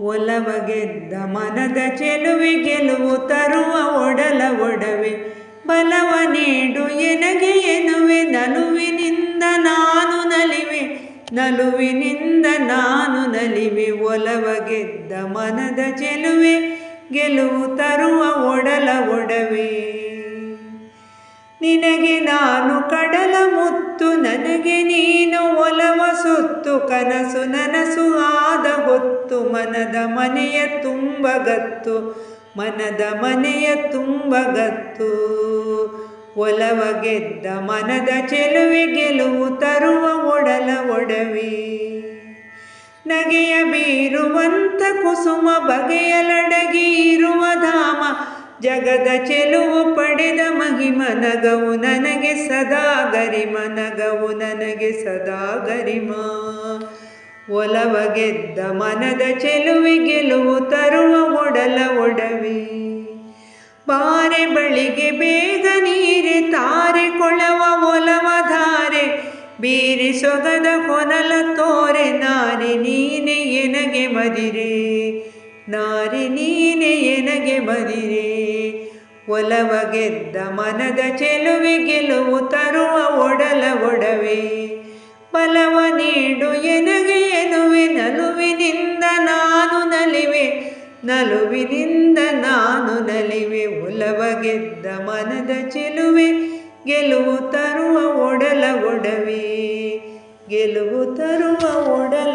ಒಲವ ಗೆದ್ದ ಮನದ ಚೆಲುವೆ ಗೆಲುವು ತರುವ ಒಡಲ ಒಡವೆ ಬಲವ ನೀಡು ಎನಗೆ ಎನ್ನುವೆ ನಲುವಿನಿಂದ ನಾನು ನಲಿವೆ ನಲುವಿನಿಂದ ನಾನು ನಲಿವೆ ಒಲವ ಗೆದ್ದ ಮನದ ಚೆಲುವೆ ಗೆಲುವು ತರುವ ಒಡಲ ಒಡವೆ ನಿನಗೆ ನಾನು ಕಡಲ ಮುತ್ತು ನನಗೆ ನೀನು ಒಲವ ಸೊತ್ತು ಕನಸು ನನಸು ಆದ ಹೊತ್ತು ಮನದ ಮನೆಯ ತುಂಬಗತ್ತು ಮನದ ಮನೆಯ ತುಂಬಗತ್ತು ಒಲವ ಗೆದ್ದ ಮನದ ಚೆಲುವೆ ಗೆಲುವು ತರುವ ಒಡಲ ಒಡವೆ ನಗೆಯ ಬೀರುವಂತ ಕುಸುಮ ಬಗೆಯಲಡಗಿ ಇರುವ ಧಾಮ ಜಗದ ಚೆಲುವು ಪಡೆದ ಮಹಿಮ ನಗವು ನನಗೆ ಸದಾ ಗರಿಮ ನಗವು ನನಗೆ ಸದಾ ಗರಿಮ ಒಲವ ಗೆದ್ದ ಮನದ ಚೆಲುವೆ ಗೆಲುವು ತರುವ ಒಡಲ ಒಡವೆ ಬಾರೆ ಬಳಿಗೆ ಬೇಗ ನೀರೆ ತಾರೆ ಕೊಳವ ಒಲವ ಧಾರೆ ಬೀರಿ ಸೊಗದ ಕೊನಲ ತೋರೆ ನಾರಿ ನೀನೆ ಎನಗೆ ಮದಿರೆ ನಾರಿ ನೀನೆ ಎನಗೆ ಮದಿರೆ ಒಲವ ಗೆದ್ದ ಮನದ ಚೆಲುವೆ ಗೆಲುವು ತರುವ ಒಡಲ ಒಡವೆ ಬಲವ ನೀಡು ಎನಗೆ ಎನ್ನುವೆ ನಲುವಿನಿಂದ ನಾನು ನಲಿವೆ ನಲುವಿನಿಂದ ನಾನು ನಲಿವೆ ಒಲವ ಗೆದ್ದ ಮನದ ಚೆಲುವೆ ಗೆಲುವು ತರುವ ಒಡಲ ಒಡವೆ ಗೆಲುವು ತರುವ ಒಡಲ